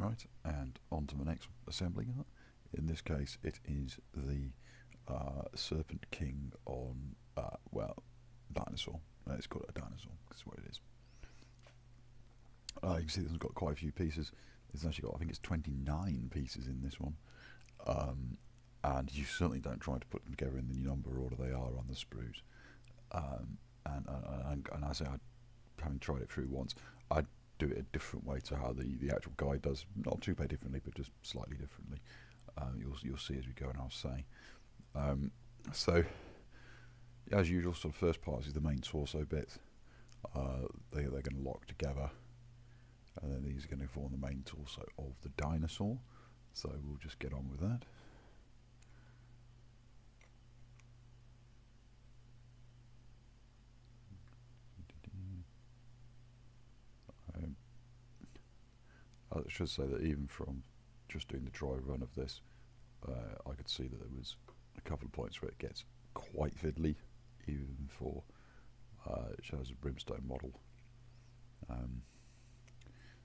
Right, and on to the next assembly. In this case, it is the Serpent King on, well, dinosaur. Let's call it a dinosaur, that's what it is. You can see this one's got quite a few pieces. It's actually got, I think it's 29 pieces in this one. And you certainly don't try to put them together in the number order they are on the sprues. And I say, having tried it through once, I'd do it a different way to how the actual guide does. Not too bad differently, but just slightly differently. You'll see as we go, and I'll say. So, as usual, sort of first part is the main torso bit. They're going to lock together, and then these are going to form the main torso of the dinosaur. So we'll just get on with that. I should say that even from just doing the dry run of this, I could see that there was a couple of points where it gets quite fiddly, even for Shadows of Brimstone model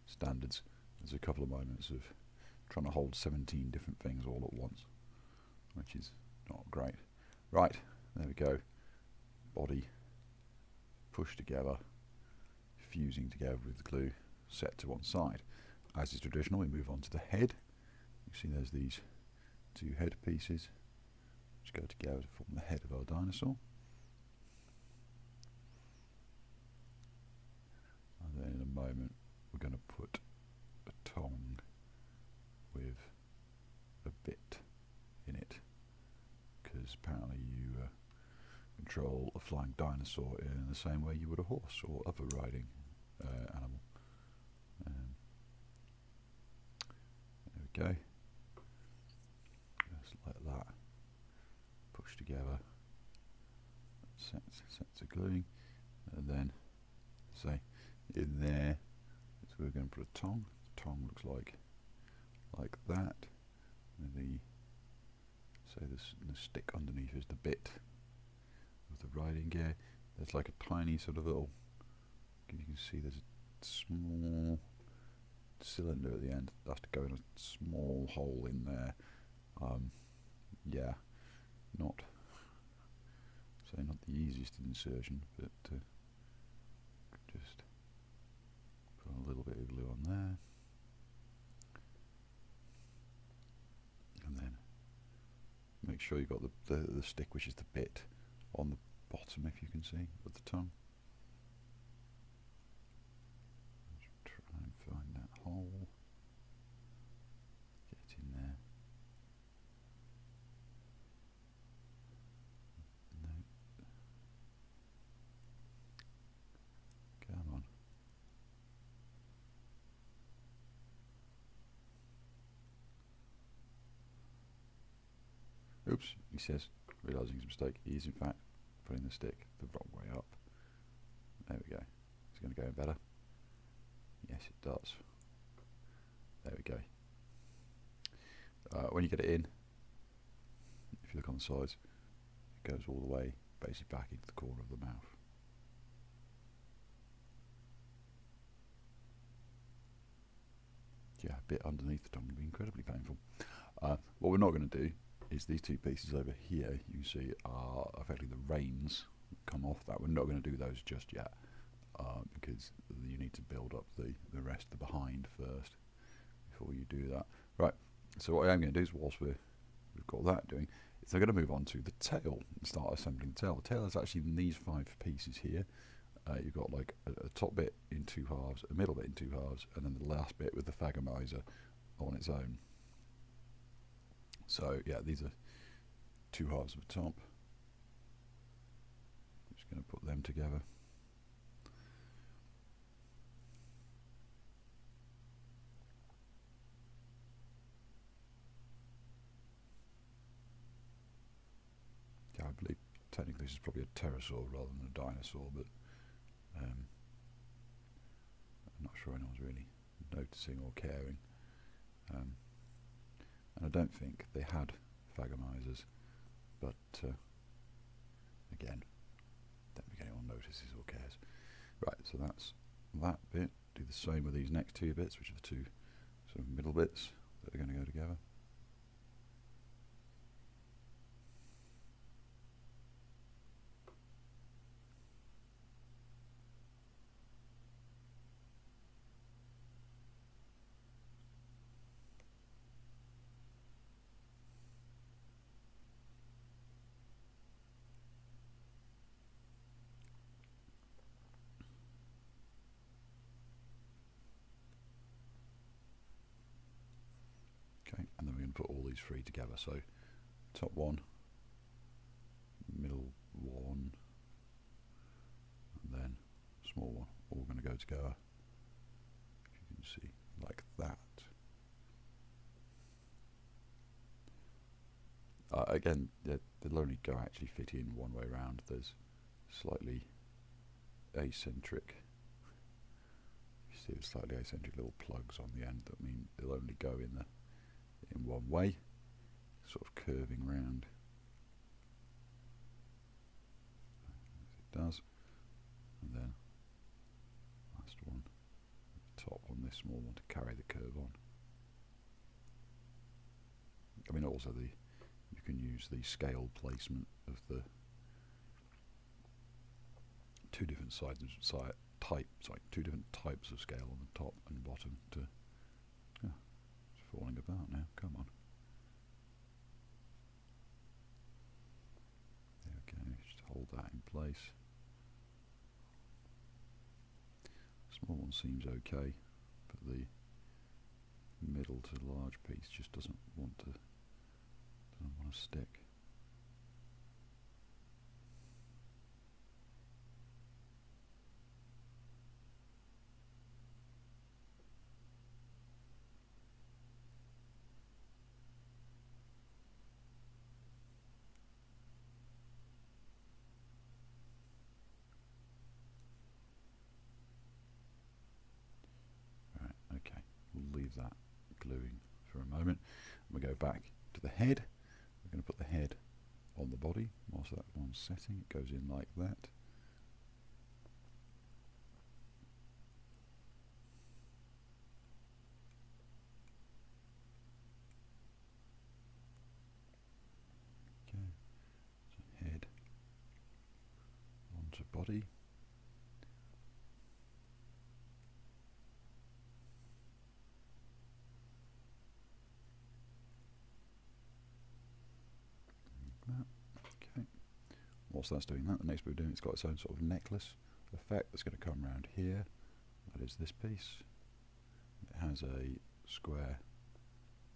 standards. There's a couple of moments of trying to hold 17 different things all at once, which is not great. Right, there we go. Body pushed together, fusing together with the glue, set to one side. As is traditional, we move on to the head. You see there's these two head pieces which go together to form the head of our dinosaur. And then in a moment we're going to put a tongue with a bit in it, because apparently you control a flying dinosaur in the same way you would a horse or other riding animal. There we go. Just like that. Push together. Set to gluing, and then say in there. So we're going to put a tongue. The tongue looks like that. And the stick underneath is the bit of the riding gear. There's like a tiny sort of little. You can see there's a small cylinder at the end. That has to go in a small hole in there. Yeah, not the easiest insertion, but just put a little bit of glue on there, and then make sure you've got the stick, which is the bit on the bottom, if you can see, of the tongue. Try and find that hole. Get in there. No. Come on. Oops, he says, realising his mistake. He is in fact putting the stick the wrong way up. There we go. It's going to go in better. Yes, it does. There we go. When you get it in, if you look on the sides, it goes all the way basically back into the corner of the mouth. Yeah, a bit underneath the tongue would be incredibly painful. What we're not going to do is these two pieces over here, you can see, are effectively the reins come off that. We're not going to do those just yet, because you need to build up the rest of the behind first before you do that. Right, so what I am going to do is, whilst we've got that doing, is I'm going to move on to the tail and start assembling the tail. The tail is actually in these 5 pieces here. You've got like a top bit in 2 halves, a middle bit in 2 halves, and then the last bit with the thagomizer on its own. So yeah, these are 2 halves of the top. Just going to put them together. Yeah, I believe technically this is probably a pterosaur rather than a dinosaur, but I'm not sure anyone's really noticing or caring. And I don't think they had thagomizers, but again, don't think anyone notices or cares. Right, so that's that bit. Do the same with these next 2 bits, which are the 2 sort of middle bits that are going to go together. Okay, and then we're going to put all these three together. So top one, middle one, and then small one, all going to go together. If you can see, like that. Again, they'll only go actually fit in one way round. There's slightly eccentric. You see, the slightly eccentric little plugs on the end that mean they'll only go in one way, sort of curving round. As it does, and then last one, top on this small one to carry the curve on. I mean, also you can use the scale placement of the two different two different types of scale on the top and bottom to. It's falling apart now. Come on. There we go. Just hold that in place. Small one seems okay, but the middle to large piece just doesn't want to stick. Right, okay, we'll leave that gluing for a moment. We'll go back to the head. We're going to put the head on the body. Whilst that one's setting, it goes in like that. Okay, so head onto body. Okay. Whilst that's doing that, the next bit we're doing, it's got its own sort of necklace effect that's going to come around here. That is this piece. It has a square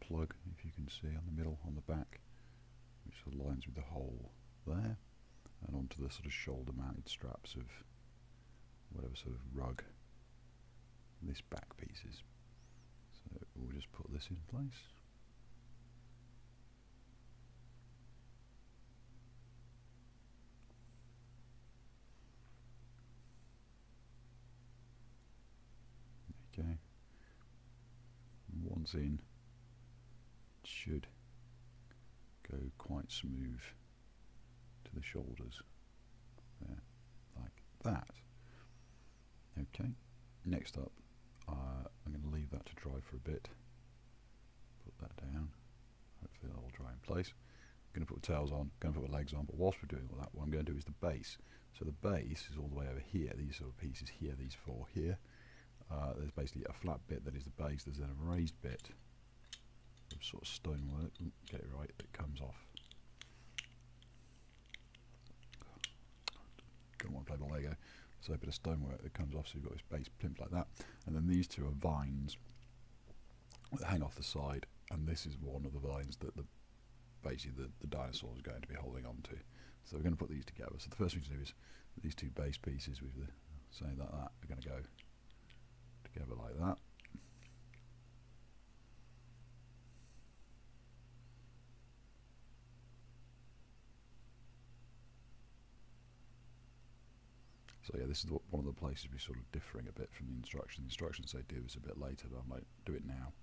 plug, if you can see, on the middle, on the back, which aligns with the hole there, and onto the sort of shoulder mounted straps of whatever sort of rug this back piece is. So we'll just put this in place. Okay, once in, it should go quite smooth to the shoulders there, like that. Okay, next up, I'm going to leave that to dry for a bit. Put that down, hopefully that will dry in place. I'm going to put the tails on, going to put the legs on, but whilst we're doing all that, what I'm going to do is the base. So the base is all the way over here, these sort of pieces here, these four here. There's basically a flat bit that is the base, there's then a raised bit of sort of stonework, get it right, that comes off. Don't want to play the Lego. So a bit of stonework that comes off, so you've got this base plinth like that. And then these two are vines that hang off the side, and this is one of the vines that basically the dinosaur is going to be holding on to. So we're going to put these together. So the first thing to do is these two base pieces with the saying that are going to go together like that. So yeah, this is one of the places we're sort of differing a bit from the instructions. The instructions say do this a bit later, but I'm like, do it now.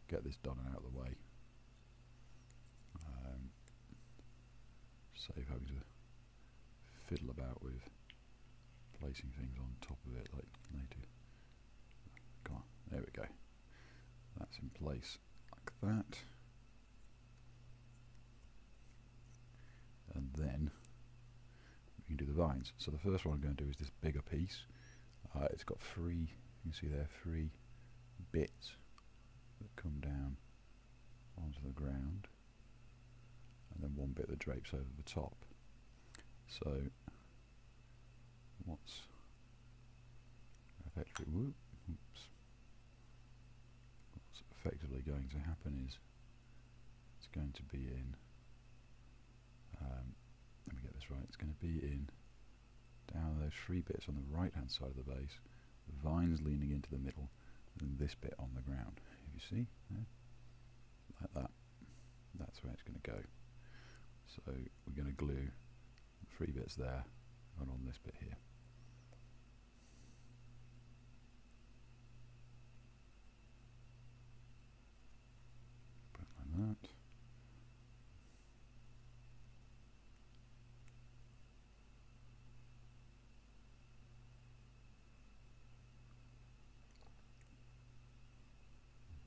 Get this done and out of the way. Save having to fiddle about with placing things on top of it like later. Come on, there we go. That's this in place like that, and then we can do the vines. So the first one I'm going to do is this bigger piece. It's got three, you can see there, 3 bits that come down onto the ground, and then 1 bit that drapes over the top. So what's effectively, what's effectively going to happen is it's going to be in, let me get this right, it's going to be in down those 3 bits on the right hand side of the base, the vines leaning into the middle, and this bit on the ground. You see? Yeah? Like that. That's where it's going to go. So we're going to glue 3 bits there and on this bit here. Put it like that.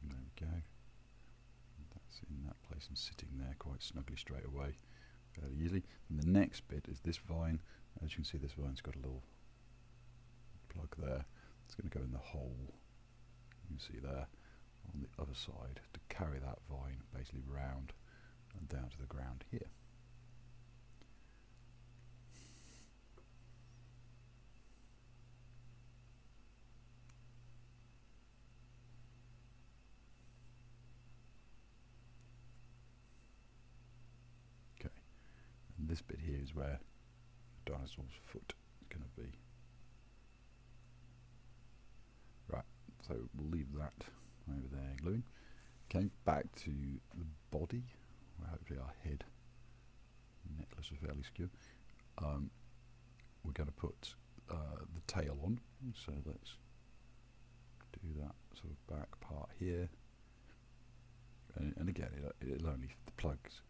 There we go. That's in that place and sitting there quite snugly straight away, fairly easily. And the next bit is this vine. As you can see, this vine's got a little plug there. It's going to go in the hole, you can see there, on the other side, to carry that vine basically round and down to the ground here. Okay, and this bit here is where the dinosaur's foot is going to be. Right, so we'll leave that over there gluing. Okay, back to the body, where hopefully our head and necklace are fairly secure. We're going to put the tail on, so let's do that sort of back part here. And again, it'll only, the plugs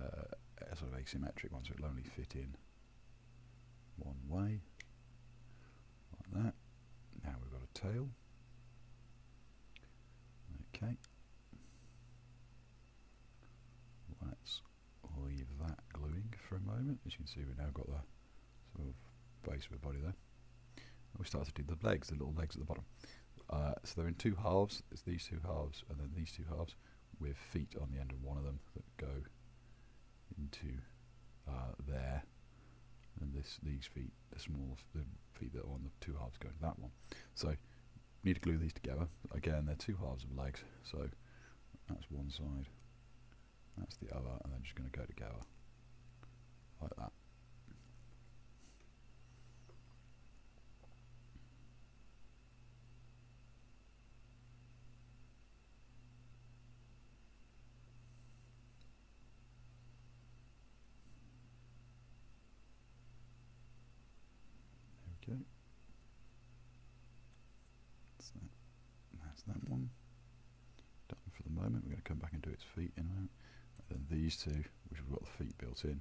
are sort of asymmetric one, so it'll only fit in one way, like that. Now we've got a tail. Okay. Let's leave that gluing for a moment. As you can see, we've now got the sort of base of the body there. And we start to do the legs, the little legs at the bottom. So they're in 2 halves. It's these 2 halves and then these 2 halves with feet on the end of one of them that go into there. And these feet, the feet that are on the 2 halves go into that one. So need to glue these together. Again, they're 2 halves of legs, so that's one side, that's the other, and they're just going to go together like that. There we go. That's that one. Done for the moment. We're going to come back and do its feet in a moment. And then these 2, which we've got the feet built in,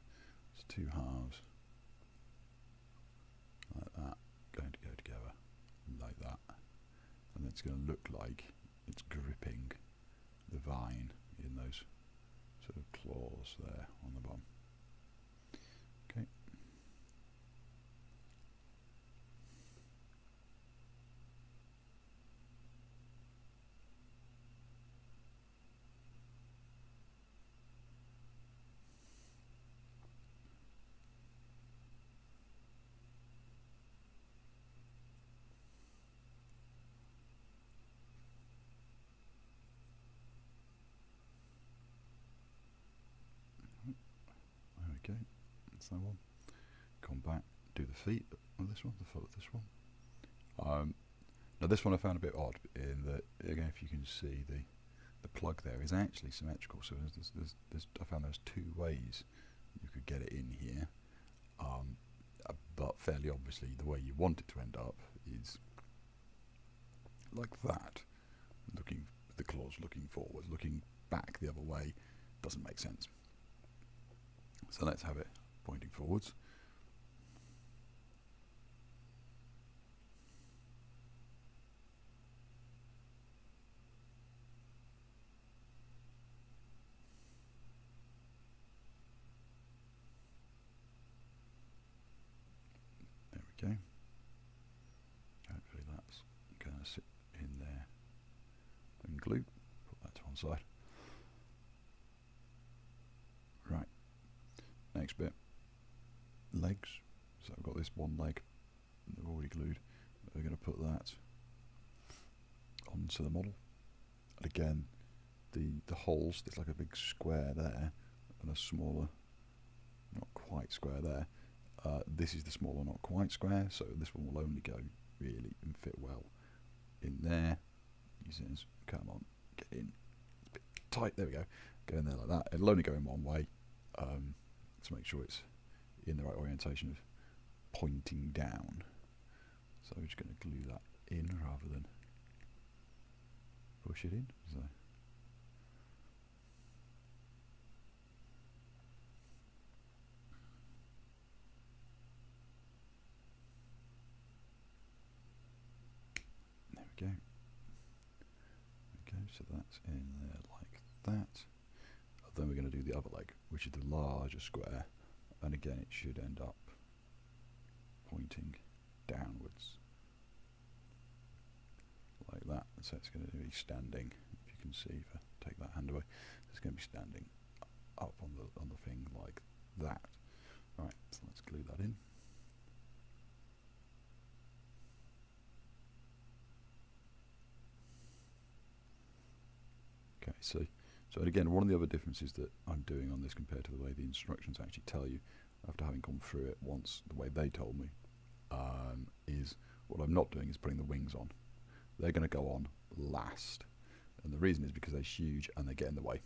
it's 2 halves like that, going to go together like that, and it's going to look like it's gripping the vine in those sort of claws there on the bottom. Okay. Okay, that's that one. Come back, do the feet of this one, the foot of this one. Now this one I found a bit odd in that, again, if you can see, the plug there is actually symmetrical. So I found there's 2 ways you could get it in here, but fairly obviously the way you want it to end up is like that, the claws looking forward, looking back the other way doesn't make sense. So let's have it pointing forwards. we go. Hopefully that's going to sit in there and glued. Put that to one side. Right, next bit, legs. So I've got this one leg that I've already glued. We're going to put that onto the model. And again, the holes, there's like a big square there and a smaller, not quite square there. This is the smaller, not quite square, so this one will only go really and fit well in there. He says, come on, get in. It's a bit tight, there we go. Go in there like that. It'll only go in one way to make sure it's in the right orientation of pointing down. So we're just going to glue that in rather than push it in. So there we go. Okay, so that's in there like that. Then we're going to do the other leg, which is the larger square, and again it should end up pointing downwards like that. So it's going to be standing, if you can see, if I take that hand away, it's going to be standing up on the thing like that. Right, so let's glue that in. Okay, so again, one of the other differences that I'm doing on this compared to the way the instructions actually tell you, after having gone through it once the way they told me, is what I'm not doing is putting the wings on. They're going to go on last, and the reason is because they're huge and they get in the way.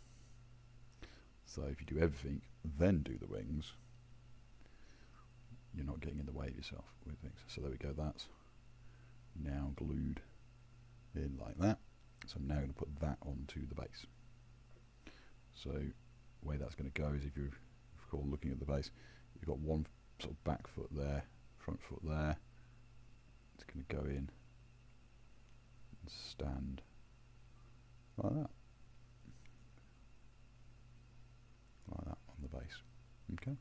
So if you do everything, then do the wings, you're not getting in the way of yourself with things. So there we go, that's now glued in like that. So I'm now going to put that onto the base. So the way that's going to go is, if you recall looking at the base, you've got one sort of back foot there, front foot there. It's going to go in and stand like that. Like that on the base. Okay.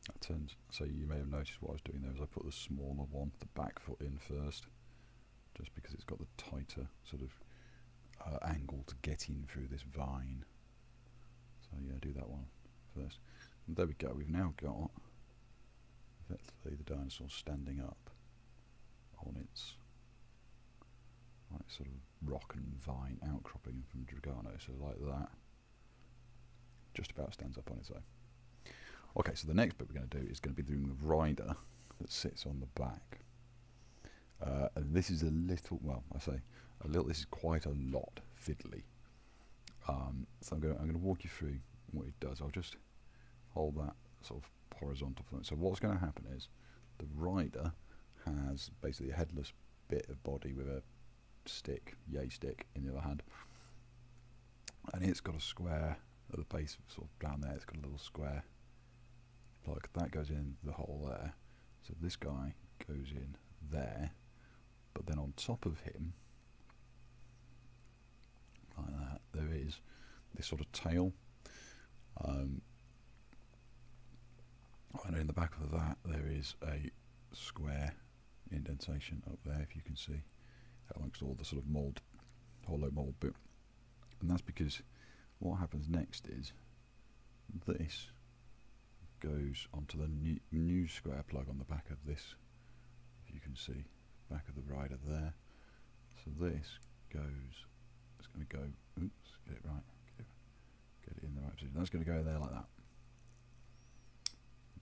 That turns, so you may have noticed what I was doing there is I put the smaller one, the back foot in first, just because it's got the tighter sort of angle to get in through this vine. So yeah, do that one first. And there we go, we've now got effectively the dinosaur standing up on its sort of rock and vine outcropping from Dragano, so like that. Just about stands up on its own. Okay, so the next bit we're going to do is going to be doing the rider that sits on the back. And this is a little, well, I say a little, this is quite a lot fiddly. So I'm going to walk you through what it does. I'll just hold that sort of horizontal for it. So what's going to happen is the rider has basically a headless bit of body with a stick, yay stick, in the other hand. And it's got a square at the base, sort of down there, it's got a little square. Like that goes in the hole there. So this guy goes in there, but then on top of him, like that, there is this sort of tail. And in the back of that, there is a square indentation up there, if you can see, amongst all the sort of mould, hollow mould bit. And that's because what happens next is this goes onto the new square plug on the back of this, if you can see, back of the rider there. So this goes, it's going to go, oops, get it right, get it in the right position. That's going to go there like that.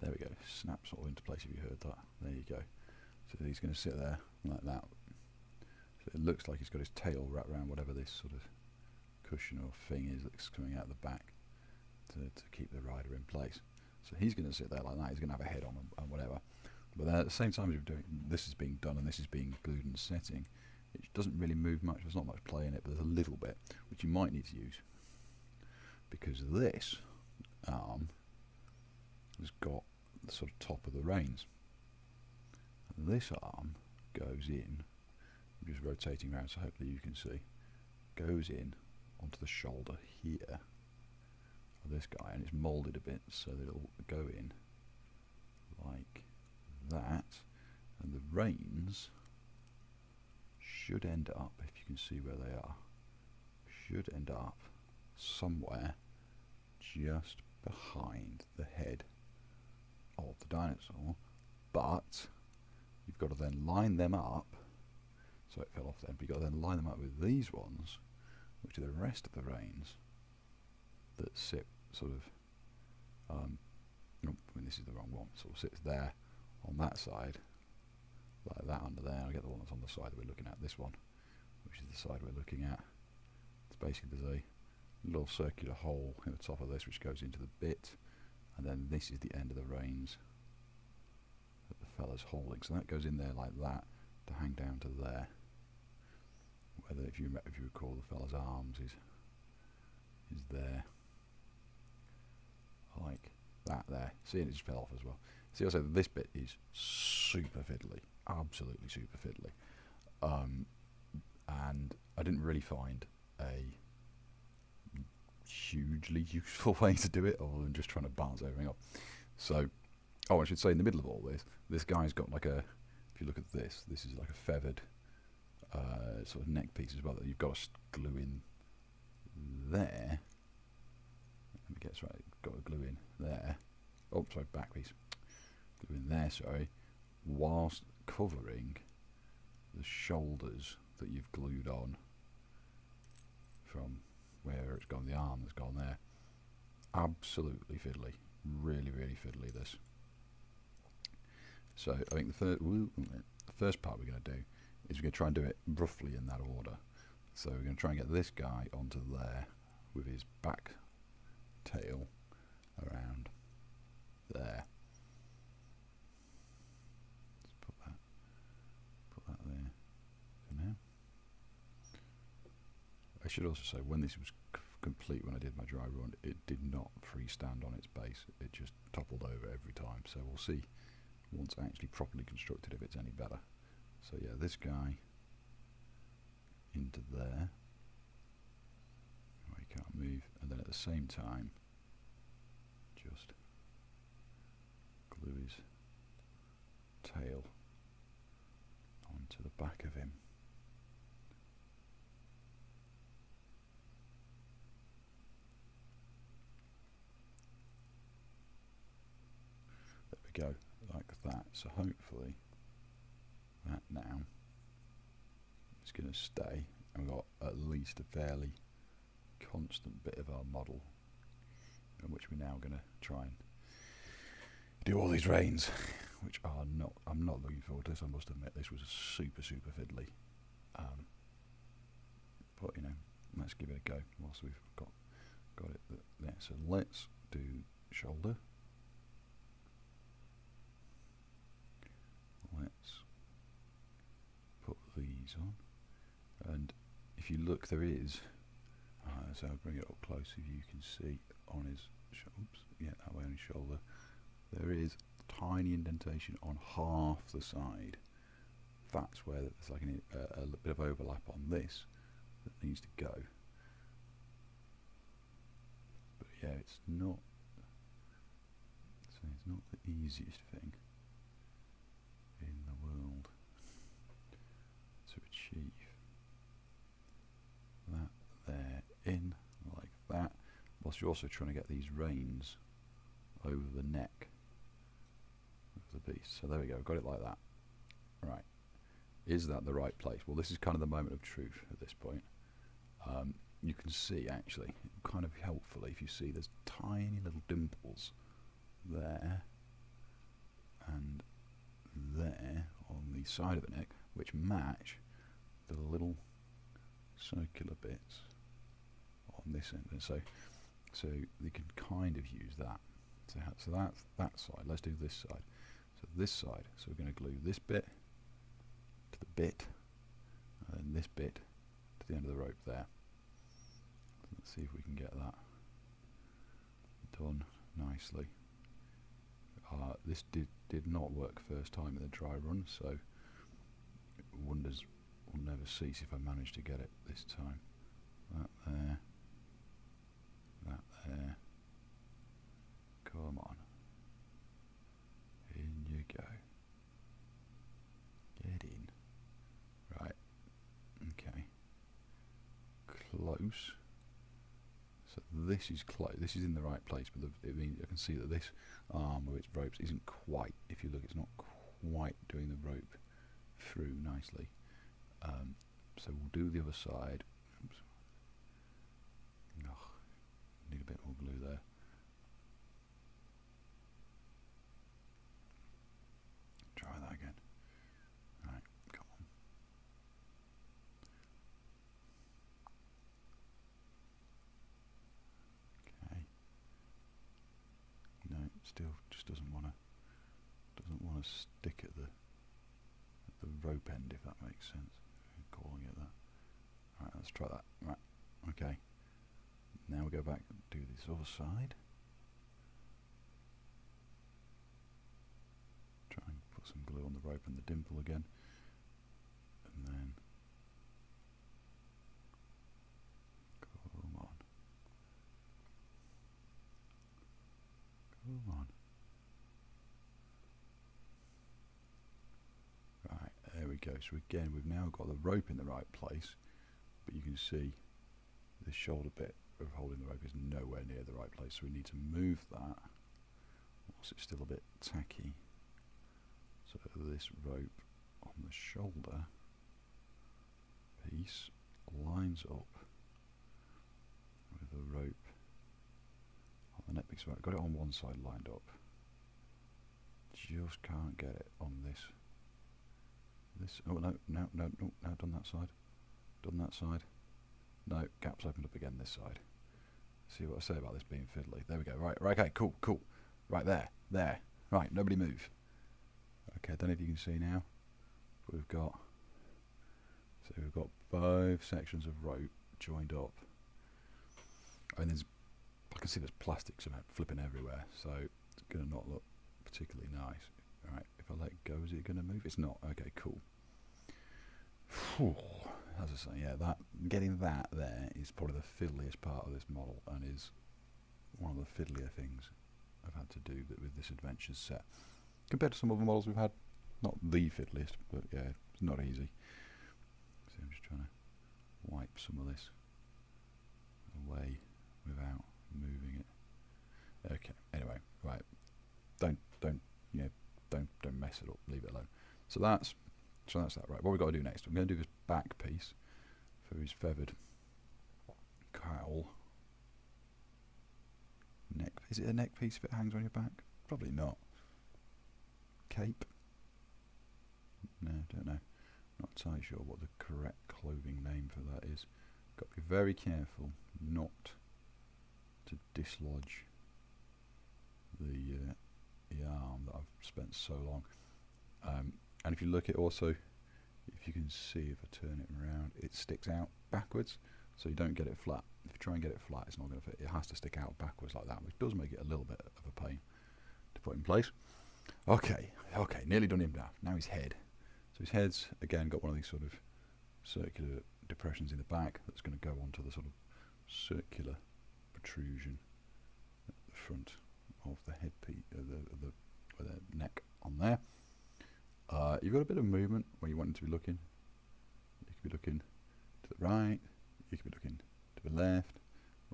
There we go, snaps all into place if you heard that. There you go. So he's going to sit there like that. So it looks like he's got his tail wrapped around whatever this sort of cushion or thing is that's coming out the back to keep the rider in place. So he's going to sit there like that, he's going to have a head on and whatever. But then at the same time as you're doing, this is being done and this is being glued and setting, it doesn't really move much, there's not much play in it, but there's a little bit, which you might need to use. Because this arm has got the sort of top of the reins. And this arm goes in, I'm just rotating around so hopefully you can see, goes in onto the shoulder here of this guy, and it's moulded a bit so that it'll go in like that, and the reins should end up, if you can see where they are, should end up somewhere just behind the head of the dinosaur, but you've got to then line them up, so it fell off then, but you've got to then line them up with these ones, which are the rest of the reins that sit sort of, this is the wrong one, sort of sits there on that side, like that under there. I get the one that's on the side that we're looking at, this one, which is the side we're looking at. It's basically, there's a little circular hole in the top of this which goes into the bit, and then this is the end of the reins that the fella's holding. So that goes in there like that to hang down to there. Whether, if you recall, the fella's arms is there like that there. See, and it just fell off as well. See, also this bit is super fiddly, absolutely super fiddly, and I didn't really find a hugely useful way to do it other than just trying to balance everything up. So, oh, I should say, in the middle of all this guy's got like a, if you look at this is like a feathered sort of neck piece as well that you've got to glue in there. Let me get this right, got to glue in there. Oh, sorry, back piece. Glue in there, sorry, whilst covering the shoulders that you've glued on from where it's gone, the arm that's gone there. Absolutely fiddly, really, really fiddly this. So I think the first part we're going to do is we're going to try and do it roughly in that order. So we're going to try and get this guy onto there with his back tail around there. Let's put that there for now. I should also say, when this was complete, when I did my dry run, it did not freestand on its base. It just toppled over every time. So we'll see once actually properly constructed if it's any better. So yeah, this guy into there, where he can't move, and then at the same time just glue his tail onto the back of him. There we go, like that. So hopefully that now is going to stay, and we've got at least a fairly constant bit of our model in which we're now going to try and do all these reins, which are not, I'm not looking forward to this, I must admit. This was super fiddly, but you know, let's give it a go whilst we've got it there. So let's do shoulder. Let's put these on, and if you look, there is, so I'll bring it up close if you can see on his that way on his shoulder, there is a tiny indentation on half the side. That's where there's like a bit of overlap on this that needs to go. But yeah, it's not the easiest thing in the world to achieve. That there in like that, whilst you're also trying to get these reins over the neck of the beast. So there we go, got it like that. Right, is that the right place? Well, this is kind of the moment of truth at this point. You can see, actually, kind of helpfully, if you see there's tiny little dimples there and there on the side of the neck, which match the little circular bits on this end. And so you can kind of use that. So that's that side. Let's do this side. So this side. So we're going to glue this bit to the bit, and this bit to the end of the rope there. Let's see if we can get that done nicely. This did not work first time in the dry run, so wonders will never cease if I manage to get it this time. That there. That there. Come on. In you go. Get in. Right. Okay. Close. So this is close. This is in the right place, but it means I can see that this arm with its ropes isn't quite. If you look, it's not quite doing the rope through nicely. So we'll do the other side. Oops. Oh, need a bit more glue there. Try that again. Right, come on. Okay. No, still just doesn't want to stick at the rope end, if that makes sense. I'm calling it that. Right, let's try that. Right, okay. Now we go back and do this other side. Try and put some glue on the rope and the dimple again, and then come on, come on. Right, there we go. So again, we've now got the rope in the right place, but you can see this shoulder bit of holding the rope is nowhere near the right place, so we need to move that whilst it's still a bit tacky, so this rope on the shoulder piece lines up with the rope on the neck piece. Right, got it on one side lined up, just can't get it on this. Oh no, done that side. No, gap's opened up again this side. See what I say about this being fiddly. There we go. Right, okay, cool. Right, there. Right, nobody move. Okay, I don't know if you can see now, but we've got 5 sections of rope joined up. And I can see there's plastics flipping everywhere, so it's going to not look particularly nice. Right, if I let go, is it going to move? It's not. Okay, cool. Whew. As I say, yeah, getting that there is probably the fiddliest part of this model, and is one of the fiddlier things I've had to do with this adventures set. Compared to some other models we've had, not the fiddliest, but yeah, it's not easy. See, I'm just trying to wipe some of this away without moving it. Okay, anyway, right. Don't mess it up, leave it alone. So that's that. Right, what we've got to do next, I'm going to do this back piece for his feathered cowl. Neck, is it a neck piece if it hangs on your back? Probably not. Cape? No, don't know. Not entirely sure what the correct clothing name for that is. Got to be very careful not to dislodge the arm that I've spent so long. And if you look at also, if you can see, if I turn it around, it sticks out backwards, so you don't get it flat. If you try and get it flat, it's not going to fit. It has to stick out backwards like that, which does make it a little bit of a pain to put in place. Okay, nearly done him now. Now his head. So his head's, again, got one of these sort of circular depressions in the back that's going to go onto the sort of circular protrusion at the front of the headpiece, the neck on there. You've got a bit of movement where you want it to be looking. You could be looking to the right, you could be looking to the left,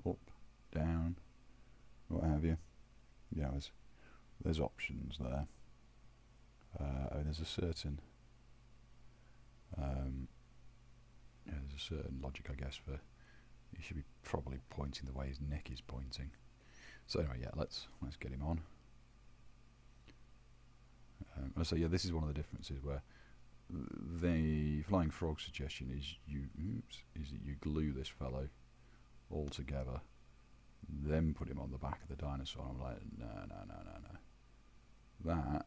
up, down, what have you. You know, there's options there. And there's a certain logic, I guess, for he should be probably pointing the way his neck is pointing. So anyway, yeah, let's get him on. So yeah, this is one of the differences where the Flying Frog suggestion is that you glue this fellow all together, then put him on the back of the dinosaur. I'm like, no. That,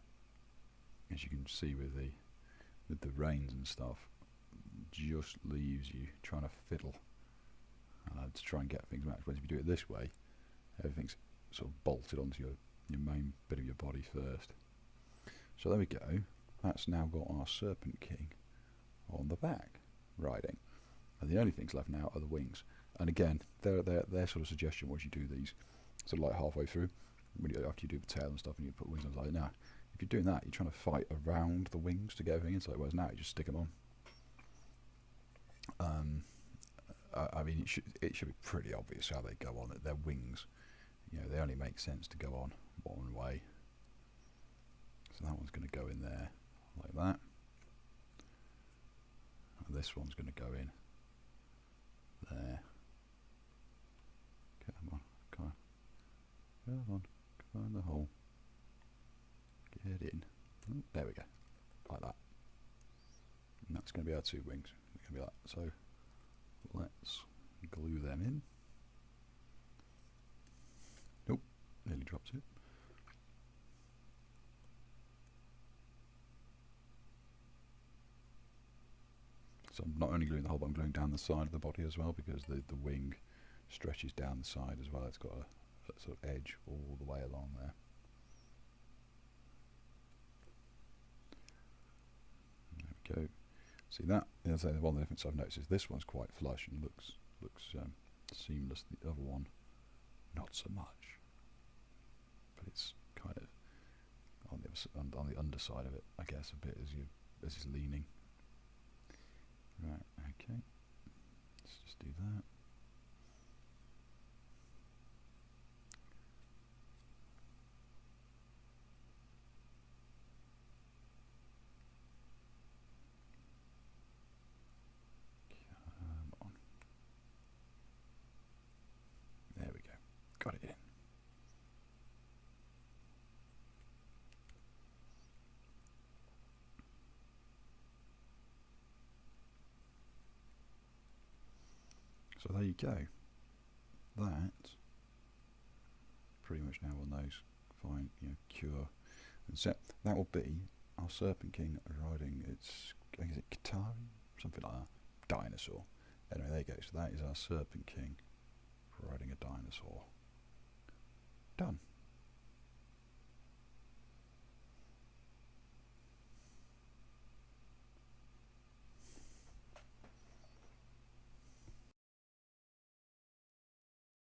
as you can see with the reins and stuff, just leaves you trying to fiddle to try and get things matched. Whereas if you do it this way, everything's sort of bolted onto your main bit of your body first. So there we go. That's now got our Serpent King on the back, riding. And the only things left now are the wings. And again, their sort of suggestion was you do these sort of like halfway through, after you do the tail and stuff, and you put wings on. Like, now, if you're doing that, you're trying to fight around the wings to get everything inside. Whereas now you just stick them on. I mean, it should be pretty obvious how they go on. Their wings, you know, they only make sense to go on one way. So that one's going to go in there like that. And this one's going to go in there. Come on, come on, come on, find the hole. Get in. Oh, there we go, like that. And that's going to be our two wings. They're going to be like so. Let's glue them in. Nope, nearly dropped it. So I'm not only gluing the hole, but I'm gluing down the side of the body as well, because the wing stretches down the side as well. It's got a sort of edge all the way along there. There we go. See that? Yeah, so one of the differences I've noticed is this one's quite flush and looks seamless. The other one, not so much. But it's kind of on the underside of it, I guess, a bit as it's leaning. Right. Okay. Let's just do that. There we go. Got it in. So there you go. That pretty much now on those fine, you know, cure and set. That will be our Serpent King riding its, I think, is it Qatari? Something like that. Dinosaur. Anyway, there you go. So that is our Serpent King riding a dinosaur.